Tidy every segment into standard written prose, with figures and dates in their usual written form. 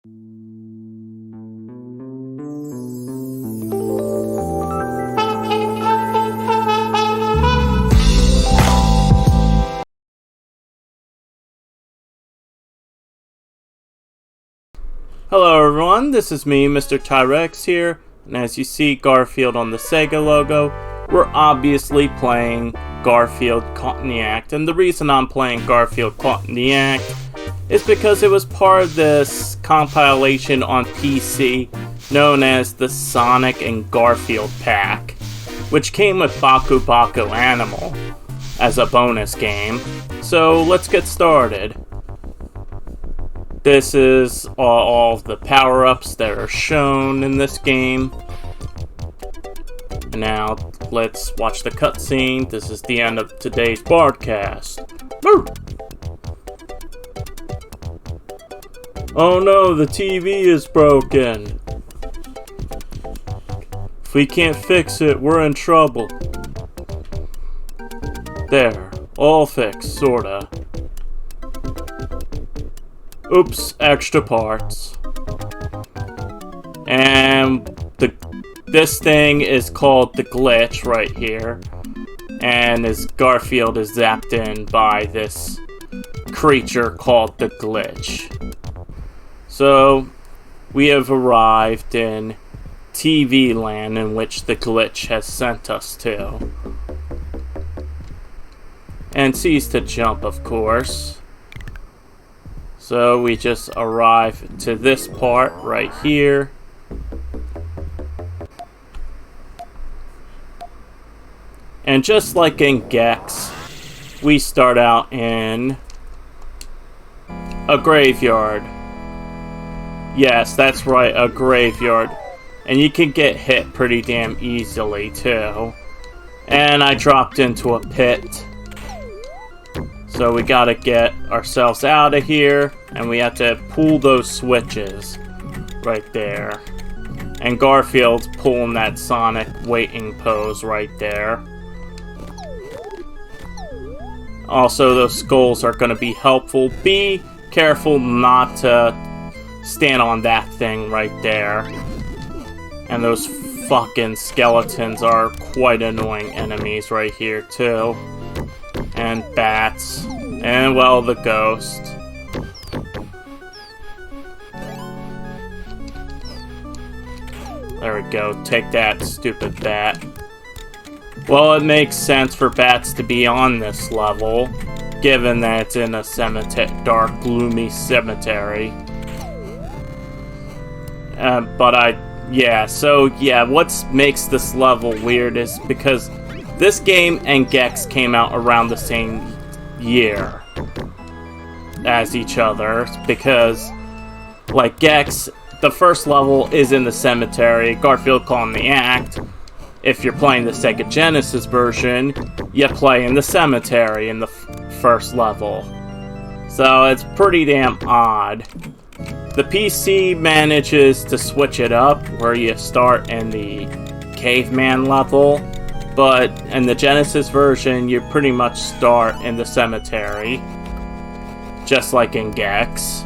Hello everyone, this is me, Mr. Tyrex here, and as you see Garfield on the Sega logo, we're obviously playing Garfield Caught in the Act, and the reason I'm playing Garfield Caught in the Act is because it was part of this compilation on PC known as the Sonic and Garfield Pack, which came with Baku Baku Animal as a bonus game. So let's get started. This is all of the power-ups that are shown in this game. And now, let's watch the cutscene. This is the end of today's broadcast. Woo! Oh no, the TV is broken. If we can't fix it, we're in trouble. There, all fixed, sorta. Oops, extra parts. And this thing is called the glitch right here. And as Garfield is zapped in by this creature called the glitch. So, we have arrived in TV land in which the glitch has sent us to. And cease to jump, of course. So we just arrive to this part right here. And just like in Gex, we start out in a graveyard. Yes, that's right, a graveyard. And you can get hit pretty damn easily too. And I dropped into a pit. So we gotta get ourselves out of here, and we have to pull those switches right there. And Garfield's pulling that Sonic waiting pose right there. Also, those skulls are gonna be helpful. Be careful not to stand on that thing right there. And those fucking skeletons are quite annoying enemies right here too. And bats. And, well, the ghost. There we go. Take that, stupid bat. Well, it makes sense for bats to be on this level, given that it's in a cemetery, dark, gloomy cemetery. What makes this level weird is because this game and Gex came out around the same year as each other, because, like Gex, the first level is in the cemetery, Garfield Caught in the Act. If you're playing the Sega Genesis version, you play in the cemetery in the first level. So it's pretty damn odd. The PC manages to switch it up, where you start in the caveman level, but in the Genesis version, you pretty much start in the cemetery, just like in Gex.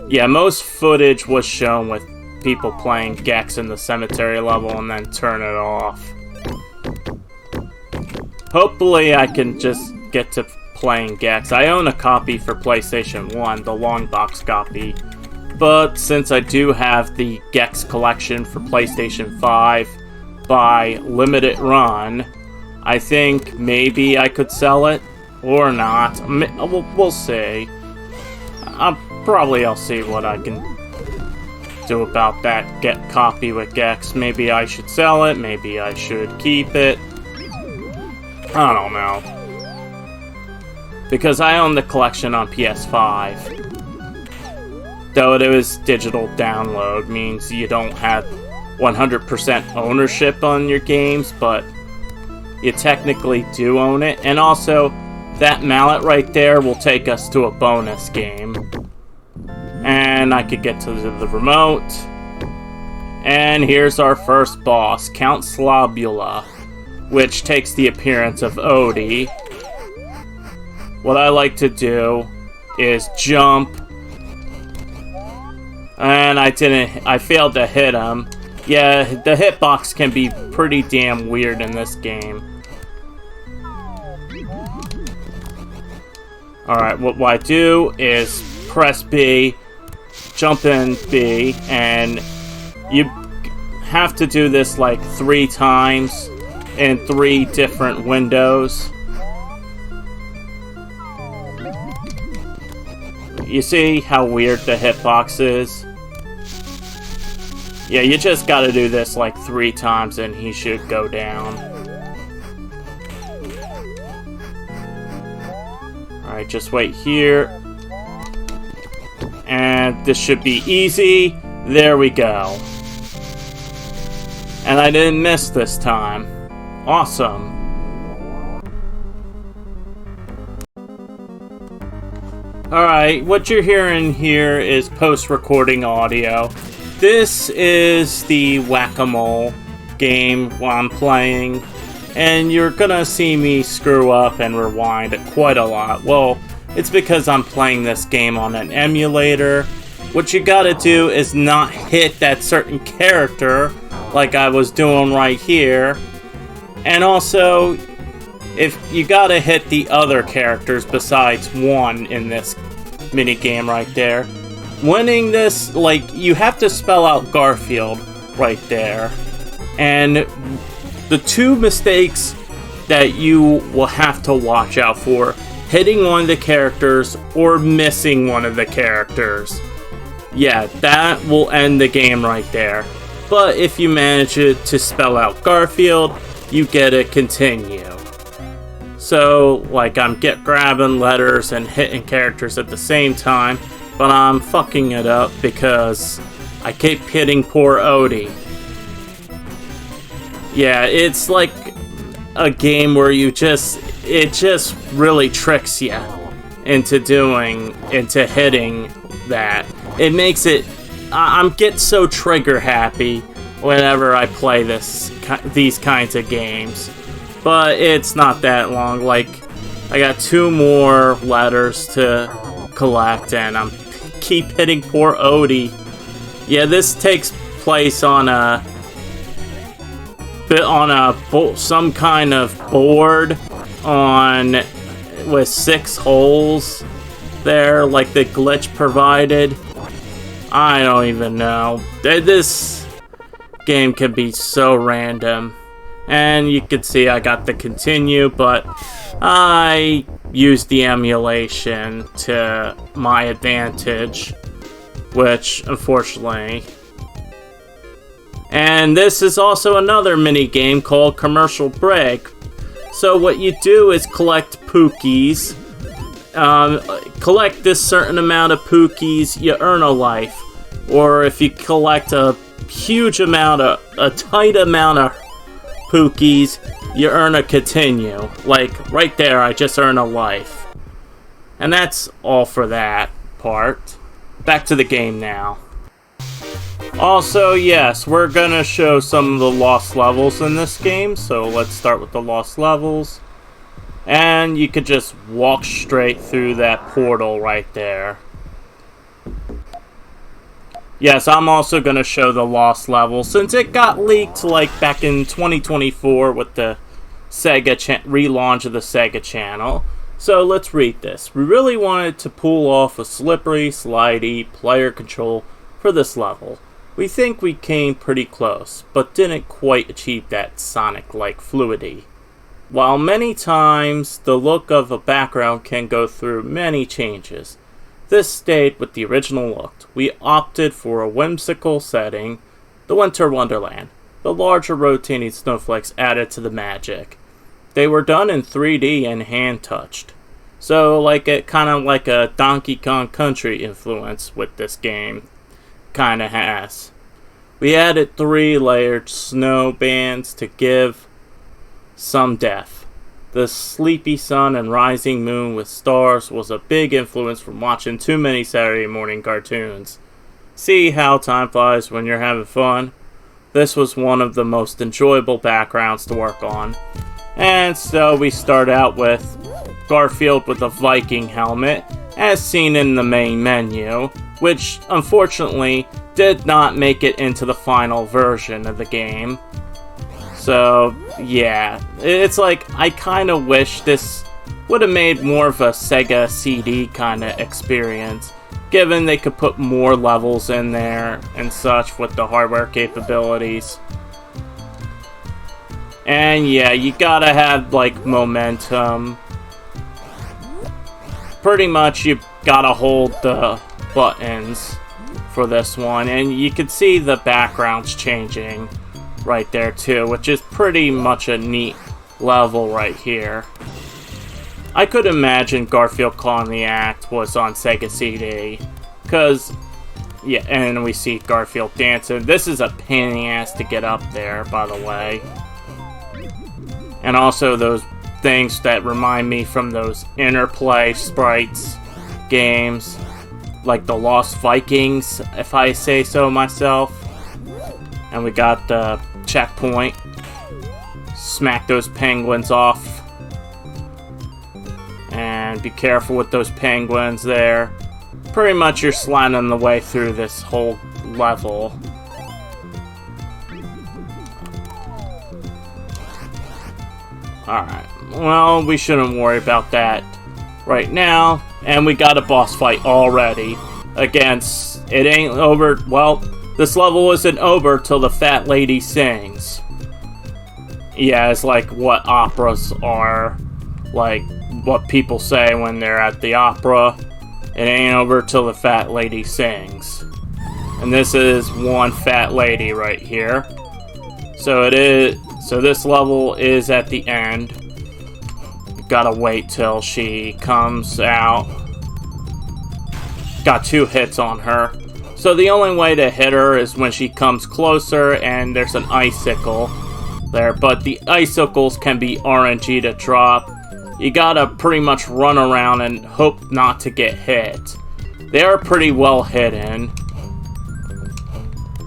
Yeah, most footage was shown with people playing Gex in the cemetery level and then turn it off. Hopefully I can just get to playing Gex. I own a copy for PlayStation 1, the long box copy, but since I do have the Gex collection for PlayStation 5, by limited run, I think maybe I could sell it or not. We'll see. I'll see what I can do about that copy with Gex. Maybe I should sell it, maybe I should keep it. I don't know. Because I own the collection on PS5. Though it was digital download, means you don't have 100% ownership on your games, but you technically do own it. And also, that mallet right there will take us to a bonus game. And I could get to the remote. And here's our first boss, Count Slobula, which takes the appearance of Odie. What I like to do is jump And I failed to hit him. Yeah, the hitbox can be pretty damn weird in this game. Alright, what I do is press B, jump in B, and you have to do this like 3 times in 3 different windows. You see how weird the hitbox is? Yeah, you just gotta do this like 3 times and he should go down. Alright, just wait here. And this should be easy. There we go. And I didn't miss this time. Awesome. Alright, what you're hearing here is post-recording audio. This is the whack-a-mole game while I'm playing, and you're gonna see me screw up and rewind quite a lot. Well, it's because I'm playing this game on an emulator. What you gotta do is not hit that certain character like I was doing right here, and also if you gotta hit the other characters besides one in this mini game right there. Winning this, like, you have to spell out Garfield right there. And the 2 mistakes that you will have to watch out for: hitting one of the characters or missing one of the characters. Yeah, that will end the game right there. But if you manage it to spell out Garfield, you get a continue. So, like, I'm grabbing letters and hitting characters at the same time, but I'm fucking it up because I keep hitting poor Odie. Yeah, it's like a game where it just really tricks you into hitting that. It makes it, get so trigger happy whenever I play these kinds of games. But it's not that long. Like, I got 2 more letters to collect, and I'm keep hitting poor Odie. Yeah, this takes place on some kind of board with 6 holes there, like the glitch provided. I don't even know. This game can be so random. And you can see I got the continue, but I used the emulation to my advantage, which unfortunately. And this is also another mini game called Commercial Break. So what you do is collect Pookies. Collect this certain amount of Pookies, you earn a life. Or if you collect a tight amount of Pookies, you earn a continue. Like, right there, I just earned a life. And that's all for that part. Back to the game now. Also, yes, we're gonna show some of the lost levels in this game, so let's start with the lost levels. And you could just walk straight through that portal right there. Yes, I'm also going to show the lost level, since it got leaked like back in 2024 with the Sega relaunch of the Sega channel. So let's read this. We really wanted to pull off a slippery, slidey player control for this level. We think we came pretty close, but didn't quite achieve that Sonic-like fluidity. While many times the look of a background can go through many changes, this stayed with the original look. We opted for a whimsical setting, the Winter Wonderland. The larger rotating snowflakes added to the magic. They were done in 3D and hand-touched. So, kind of like a Donkey Kong Country influence with this game. Kind of has. We added 3 layered snow bands to give some depth. The sleepy sun and rising moon with stars was a big influence from watching too many Saturday morning cartoons. See how time flies when you're having fun? This was one of the most enjoyable backgrounds to work on. And so we start out with Garfield with a Viking helmet, as seen in the main menu, which unfortunately did not make it into the final version of the game. So yeah, it's like I kind of wish this would have made more of a Sega CD kind of experience, given they could put more levels in there and such with the hardware capabilities. And yeah, you gotta have like momentum. Pretty much you gotta hold the buttons for this one, and you can see the backgrounds changing right there too, which is pretty much a neat level right here. I could imagine Garfield Calling the Act was on Sega CD, because yeah, and we see Garfield dancing. This is a pain in the ass to get up there, by the way. And also those things that remind me from those Interplay Sprites games, like the Lost Vikings, if I say so myself. And we got the checkpoint. Smack those penguins off. And be careful with those penguins there. Pretty much you're sliding the way through this whole level. Alright, well, we shouldn't worry about that right now. And we got a boss fight already against... It ain't over... Well, this level isn't over till the fat lady sings. Yeah, it's like what operas are. Like, what people say when they're at the opera. It ain't over till the fat lady sings. And this is one fat lady right here. So it is... So this level is at the end. You gotta wait till she comes out. Got 2 hits on her. So the only way to hit her is when she comes closer and there's an icicle there. But the icicles can be RNG to drop. You gotta pretty much run around and hope not to get hit. They are pretty well hidden.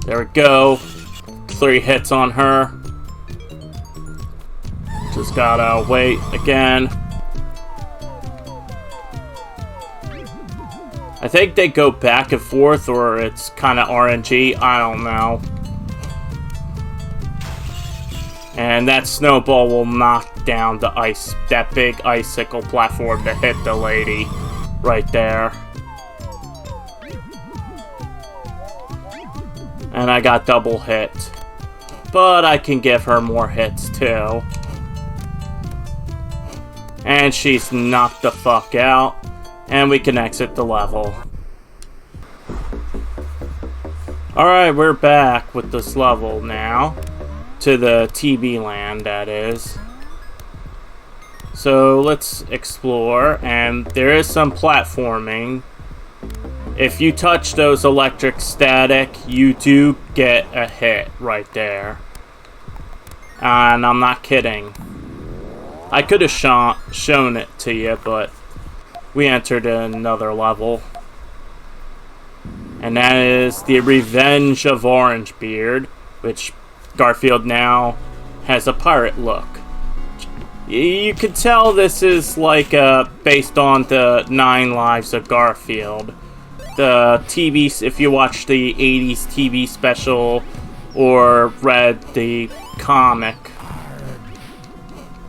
There we go. 3 hits on her. Just gotta wait again. I think they go back and forth, or it's kind of RNG. I don't know. And that snowball will knock down the ice, that big icicle platform to hit the lady right there. And I got double hit. But I can give her more hits too. And she's knocked the fuck out. And we can exit the level. Alright, we're back with this level now. To the TB land, that is. So let's explore. And there is some platforming. If you touch those electric static, you do get a hit right there. And I'm not kidding. I could have shown it to you, but we entered another level. And that is the Revenge of Orangebeard, which Garfield now has a pirate look. You can tell this is like based on the 9 Lives of Garfield. The TV, if you watch the 80s TV special or read the comic.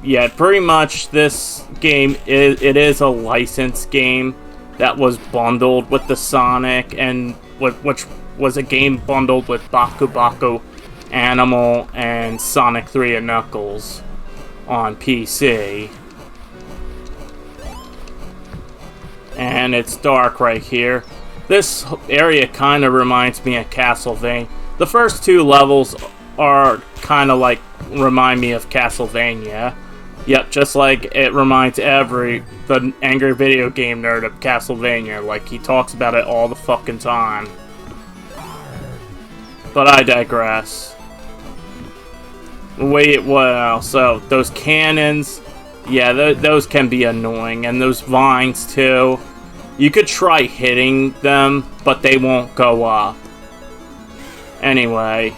Yeah, pretty much this game, it is a licensed game that was bundled with the Sonic, and which was a game bundled with Baku Baku Animal and Sonic 3 and Knuckles on PC. And it's dark right here. This area kind of reminds me of Castlevania. The first 2 levels are kind of like, remind me of Castlevania. Yep, just like it reminds the angry video game nerd of Castlevania. Like, he talks about it all the fucking time. But I digress. Wait, well, so those cannons, yeah, those can be annoying. And those vines, too. You could try hitting them, but they won't go up. Anyway.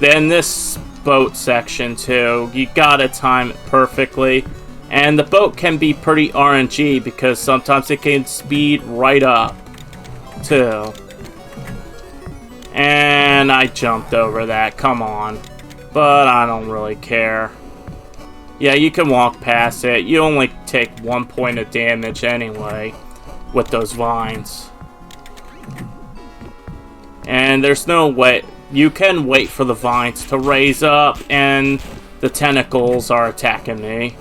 Then this boat section too, you gotta time it perfectly, and the boat can be pretty RNG because sometimes it can speed right up too. And I jumped over that, come on. But I don't really care. Yeah, you can walk past it. You only take 1 point of damage anyway with those vines. And there's no way. You can wait for the vines to raise up, and the tentacles are attacking me.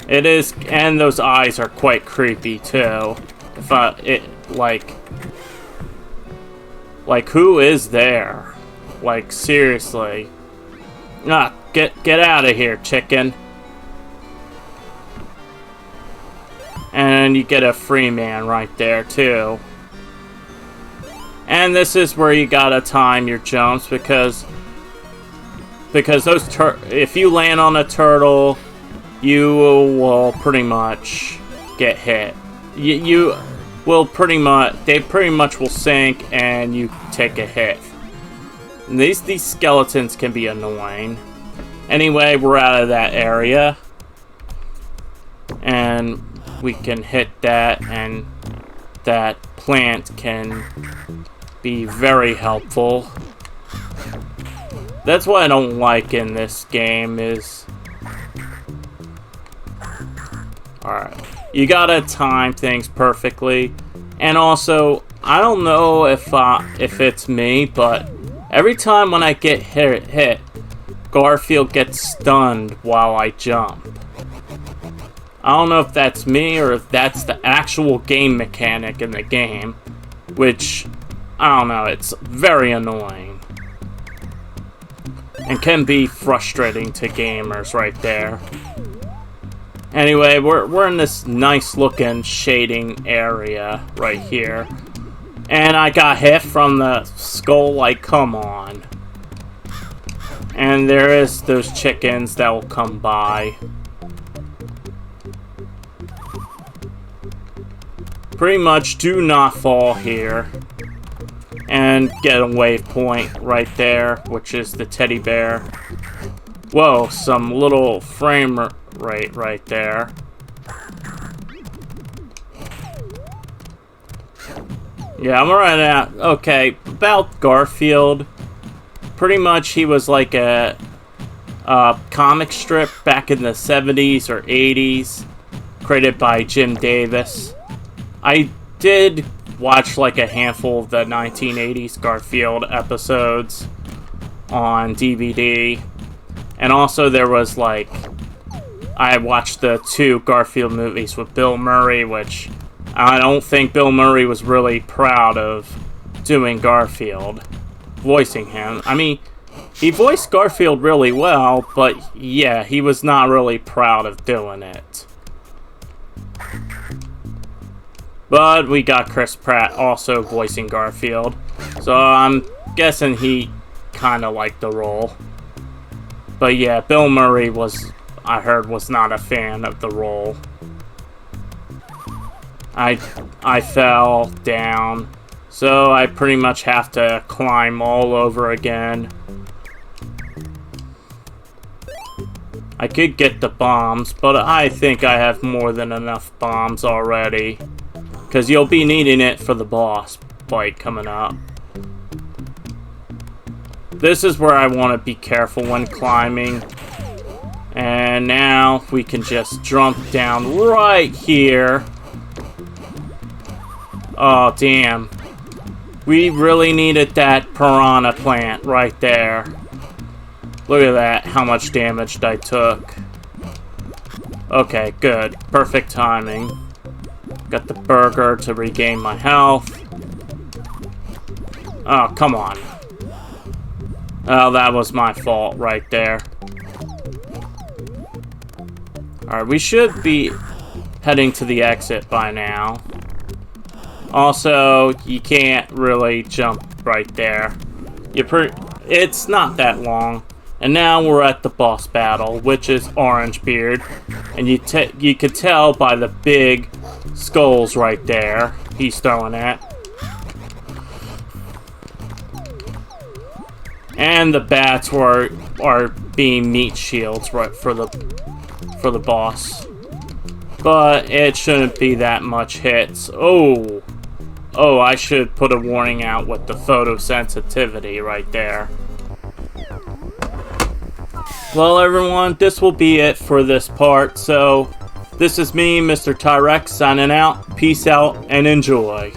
It is, and those eyes are quite creepy too. If like who is there? Like seriously. Ah, get out of here, chicken. And you get a free man right there too. And this is where you gotta time your jumps because those if you land on a turtle, you will pretty much get hit. You will pretty much, they pretty much will sink and you take a hit. And these skeletons can be annoying. Anyway, we're out of that area. And we can hit that, and that plant can be very helpful. That's what I don't like in this game is... Alright. You gotta time things perfectly. And also, I don't know if it's me, but every time when I get hit, Garfield gets stunned while I jump. I don't know if that's me or if that's the actual game mechanic in the game, which, I don't know, it's very annoying. And can be frustrating to gamers right there. Anyway, we're in this nice looking shading area right here. And I got hit from the skull, like, come on. And there is those chickens that will come by. Pretty much do not fall here. And get a waypoint right there, which is the teddy bear. Whoa, some little frame rate right there. Yeah, I'm running out. Okay, about Garfield. Pretty much he was like a comic strip back in the 70s or 80s. Created by Jim Davis. I did watch like a handful of the 1980s Garfield episodes on DVD. And also there was like, I watched the 2 Garfield movies with Bill Murray, which I don't think Bill Murray was really proud of doing Garfield, voicing him. I mean, he voiced Garfield really well, but yeah, he was not really proud of doing it. But we got Chris Pratt also voicing Garfield, so I'm guessing he kind of liked the role. But yeah, Bill Murray was, I heard, was not a fan of the role. I fell down, so I pretty much have to climb all over again. I could get the bombs, but I think I have more than enough bombs already. Because you'll be needing it for the boss fight coming up. This is where I want to be careful when climbing. And now we can just jump down right here. Oh, damn. We really needed that piranha plant right there. Look at that, how much damage I took. Okay, good. Perfect timing. Got the burger to regain my health. Oh, come on. Oh, that was my fault right there. Alright, we should be heading to the exit by now. Also, you can't really jump right there. It's not that long. And now we're at the boss battle, which is Orangebeard. And you could tell by the big skulls right there he's throwing at. And the bats are being meat shields right for the boss. But it shouldn't be that much hits. Oh, Oh, I should put a warning out with the photosensitivity right there. Well, everyone, this will be it for this part. So, this is me, Mr. Tyrex, signing out. Peace out and enjoy.